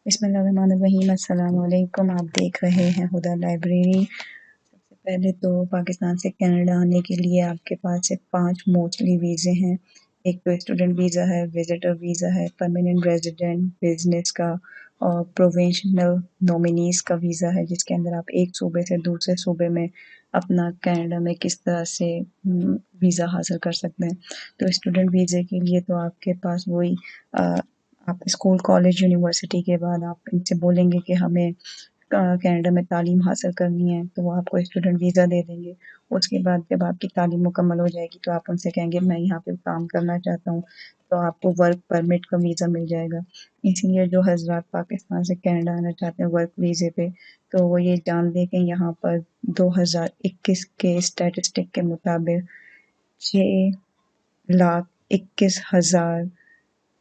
बिस्मिल्लाहिर्रहमानिर्रहीम। अस्सलाम वालेकुम। आप देख रहे हैं हुदा लाइब्रेरी। सबसे पहले तो पाकिस्तान से कनाडा आने के लिए आपके पास सिर्फ 5 मोस्टली वीज़े हैं। एक तो स्टूडेंट वीज़ा है, विजिटर वीज़ा है, परमानेंट रेजिडेंट, बिजनेस का और प्रोविंशनल नॉमिनीज़ का वीज़ा है, जिसके अंदर आप एक सूबे से दूसरे सूबे में अपना कनाडा में किस तरह से वीज़ा हासिल कर सकते हैं। तो स्टूडेंट वीज़े के लिए तो आपके पास वही आप स्कूल कॉलेज यूनिवर्सिटी के बाद आप इनसे बोलेंगे कि हमें कनाडा में तालीम हासिल करनी है, तो वो आपको स्टूडेंट वीज़ा दे देंगे। उसके बाद जब आपकी तालीम मुकम्मल हो जाएगी तो आप उनसे कहेंगे मैं यहाँ पे काम करना चाहता हूँ, तो आपको वर्क परमिट का वीज़ा मिल जाएगा। इसीलिए जो हजरात पाकिस्तान से कनाडा आना चाहते हैं वर्क वीज़े पे, तो वो ये जान लें कि यहाँ पर 2021 के स्टैटिस्टिक के मुताबिक 6,21,000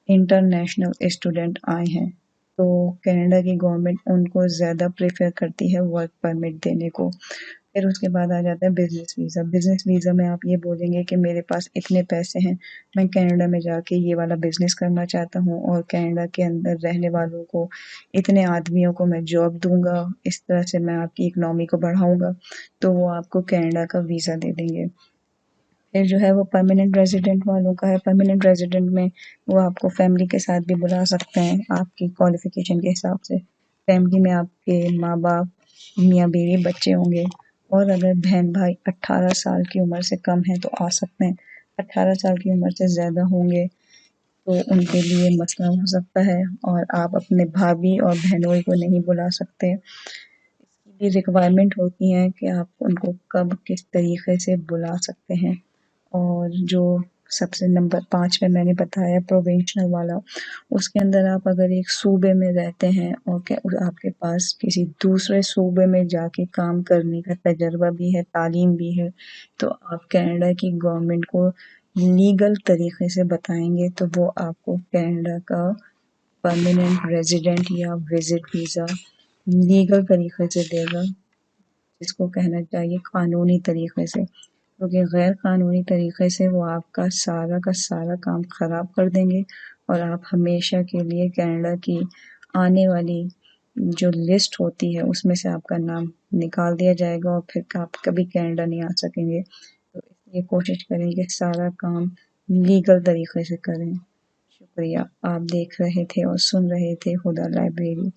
इंटरनेशनल स्टूडेंट आए हैं। तो कनाडा की गवर्नमेंट उनको ज़्यादा प्रेफर करती है वर्क परमिट देने को। फिर उसके बाद आ जाता है बिज़नेस वीज़ा। बिज़नेस वीज़ा में आप ये बोलेंगे कि मेरे पास इतने पैसे हैं, मैं कनाडा में जाके ये वाला बिज़नेस करना चाहता हूँ और कनाडा के अंदर रहने वालों को इतने आदमियों को मैं जॉब दूंगा, इस तरह से मैं आपकी इकनॉमी को बढ़ाऊंगा, तो वो आपको कनाडा का वीज़ा दे देंगे। फिर जो है वो परमानेंट रेजिडेंट वालों का है। परमानेंट रेजिडेंट में वो आपको फैमिली के साथ भी बुला सकते हैं आपकी क्वालिफिकेशन के हिसाब से। फैमिली में आपके माँ बाप, मियाँ बीवी, बच्चे होंगे, और अगर बहन भाई 18 साल की उम्र से कम है तो आ सकते हैं। 18 साल की उम्र से ज़्यादा होंगे तो उनके लिए मसला हो सकता है, और आप अपने भाभी और बहनोई को नहीं बुला सकते। इसकी भी रिक्वायरमेंट होती है कि आप उनको कब किस तरीके से बुला सकते हैं। और जो सबसे नंबर 5 पे मैंने बताया प्रोविंशनल वाला, उसके अंदर आप अगर एक सूबे में रहते हैं और आपके पास किसी दूसरे सूबे में जाके काम करने का तजर्बा भी है, तालीम भी है, तो आप कनाडा की गवर्नमेंट को लीगल तरीके से बताएंगे तो वो आपको कनाडा का परमानेंट रेजिडेंट या विजिट वीज़ा लीगल तरीके से देगा, जिसको कहना चाहिए कानूनी तरीके से, क्योंकि गैर कानूनी तरीके से वो आपका सारा का सारा काम ख़राब कर देंगे और आप हमेशा के लिए कनाडा की आने वाली जो लिस्ट होती है उसमें से आपका नाम निकाल दिया जाएगा और फिर आप कभी कनाडा नहीं आ सकेंगे। तो इसलिए कोशिश करें कि सारा काम लीगल तरीके से करें। शुक्रिया। आप देख रहे थे और सुन रहे थे हुदा लाइब्रेरी।